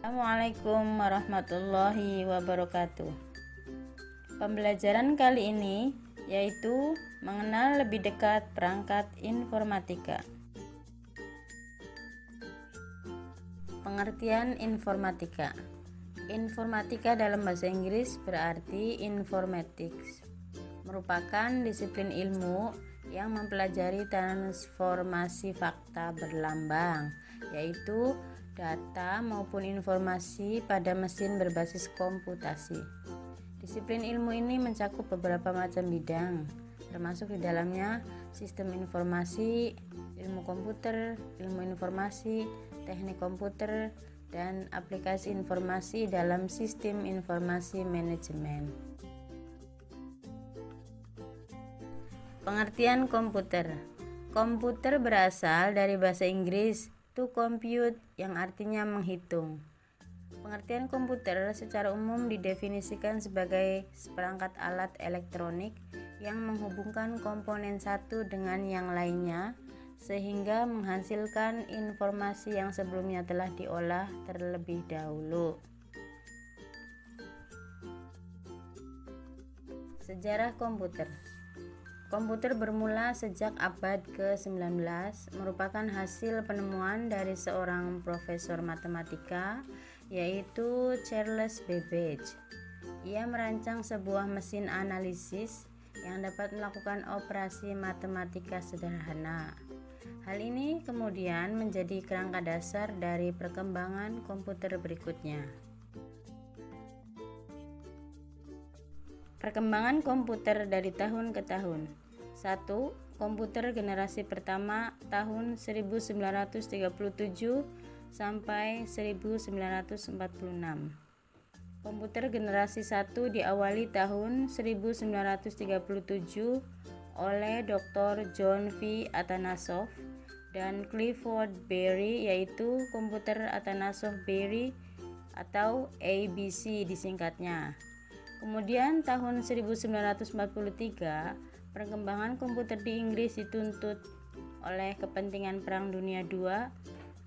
Assalamualaikum warahmatullahi wabarakatuh. Pembelajaran kali ini yaitu mengenal lebih dekat perangkat informatika. Pengertian informatika. Informatika dalam bahasa Inggris berarti informatics. Merupakan disiplin ilmu yang mempelajari transformasi fakta berlambang, yaitu data maupun informasi pada mesin berbasis komputasi. Disiplin ilmu ini mencakup beberapa macam bidang, termasuk di dalamnya sistem informasi, ilmu komputer, ilmu informasi, teknik komputer, dan aplikasi informasi dalam sistem informasi manajemen. Pengertian komputer. Komputer berasal dari bahasa Inggris to compute yang artinya menghitung. Pengertian komputer secara umum didefinisikan sebagai seperangkat alat elektronik yang menghubungkan komponen satu dengan yang lainnya sehingga menghasilkan informasi yang sebelumnya telah diolah terlebih dahulu. Sejarah komputer. Komputer bermula sejak abad ke-19, merupakan hasil penemuan dari seorang profesor matematika, yaitu Charles Babbage. Ia merancang sebuah mesin analisis yang dapat melakukan operasi matematika sederhana. Hal ini kemudian menjadi kerangka dasar dari perkembangan komputer berikutnya. Perkembangan komputer dari tahun ke tahun. 1. Komputer generasi pertama tahun 1937 sampai 1946. Komputer generasi 1 diawali tahun 1937 oleh Dr. John V. Atanasoff dan Clifford Berry, yaitu komputer Atanasoff-Berry atau ABC disingkatnya. Kemudian tahun 1943, perkembangan komputer di Inggris dituntut oleh kepentingan Perang Dunia II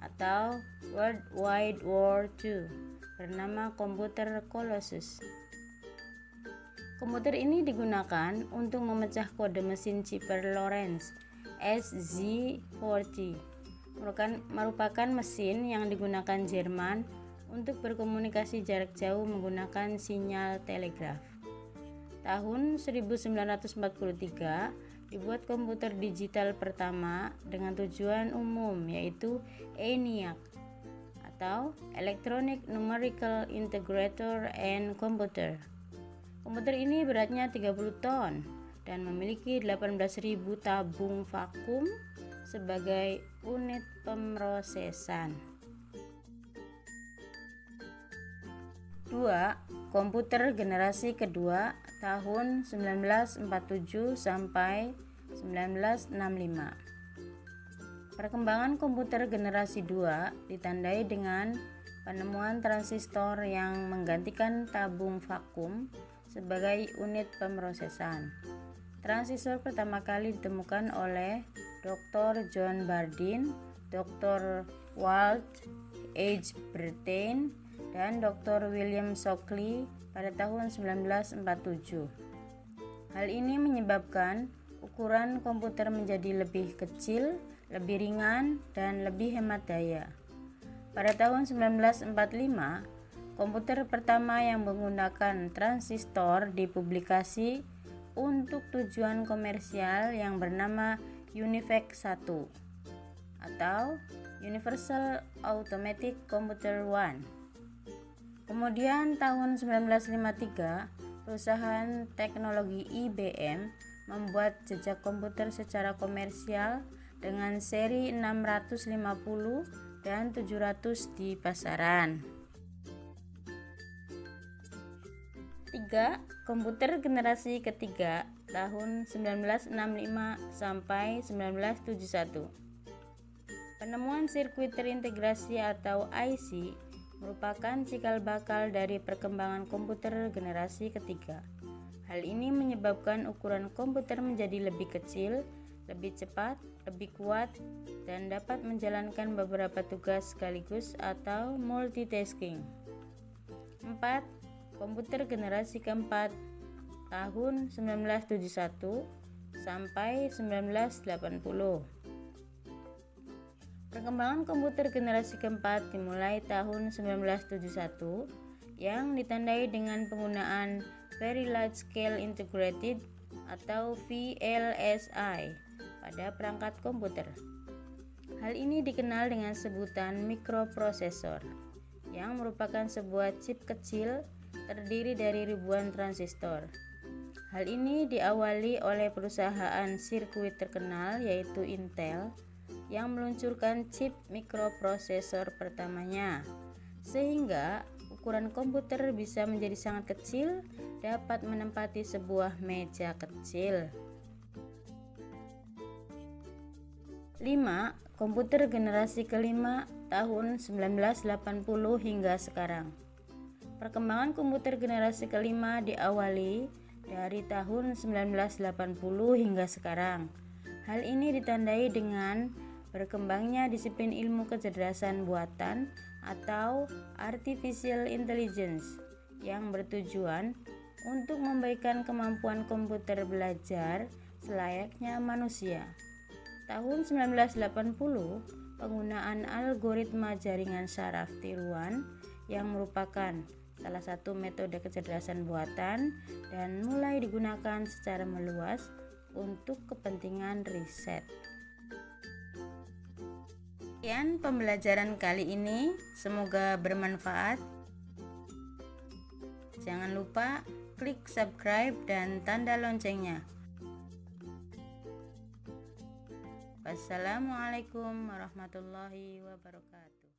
atau World Wide War II bernama komputer Colossus. Komputer ini digunakan untuk memecah kode mesin Cipher-Lorenz SZ40, merupakan mesin yang digunakan Jerman untuk berkomunikasi jarak jauh menggunakan sinyal telegraf. Tahun 1943 dibuat komputer digital pertama dengan tujuan umum, yaitu ENIAC atau Electronic Numerical Integrator and Computer. Komputer ini beratnya 30 ton dan memiliki 18.000 tabung vakum sebagai unit pemrosesan. 2. Komputer generasi kedua tahun 1947 sampai 1965. Perkembangan komputer generasi 2 ditandai dengan penemuan transistor yang menggantikan tabung vakum sebagai unit pemrosesan. Transistor pertama kali ditemukan oleh Dr. John Bardeen, Dr. Walt H. Brattain, dan Dr. William Shockley pada tahun 1947. Hal ini menyebabkan ukuran komputer menjadi lebih kecil, lebih ringan, dan lebih hemat daya. Pada tahun 1945, komputer pertama yang menggunakan transistor dipublikasi untuk tujuan komersial yang bernama UNIVAC 1 atau Universal Automatic Computer 1. Kemudian tahun 1953, perusahaan teknologi IBM membuat jejak komputer secara komersial dengan seri 650 dan 700 di pasaran. 3. Komputer generasi ketiga tahun 1965 sampai 1971. Penemuan sirkuit terintegrasi atau IC merupakan cikal bakal dari perkembangan komputer generasi ketiga. Hal ini menyebabkan ukuran komputer menjadi lebih kecil lebih cepat, lebih kuat, dan dapat menjalankan beberapa tugas sekaligus atau multitasking. 4. Komputer generasi keempat tahun 1971 sampai 1980. Perkembangan komputer generasi keempat dimulai tahun 1971 yang ditandai dengan penggunaan Very Large Scale Integrated atau VLSI pada perangkat komputer. Hal ini dikenal dengan sebutan mikroprosesor, yang merupakan sebuah chip kecil terdiri dari ribuan transistor. Hal ini diawali oleh perusahaan sirkuit terkenal yaitu Intel yang meluncurkan chip mikroprosesor pertamanya, sehingga ukuran komputer bisa menjadi sangat kecil, dapat menempati sebuah meja kecil. 5. Komputer generasi kelima tahun 1980 hingga sekarang. Perkembangan komputer generasi kelima diawali dari tahun 1980 hingga sekarang. Hal ini ditandai dengan berkembangnya disiplin ilmu kecerdasan buatan atau artificial intelligence yang bertujuan untuk memberikan kemampuan komputer belajar selayaknya manusia. Tahun 1980, penggunaan algoritma jaringan saraf tiruan yang merupakan salah satu metode kecerdasan buatan dan mulai digunakan secara meluas untuk kepentingan riset. Sekian pembelajaran kali ini, semoga bermanfaat. Jangan lupa klik subscribe dan tanda loncengnya. Wassalamualaikum warahmatullahi wabarakatuh.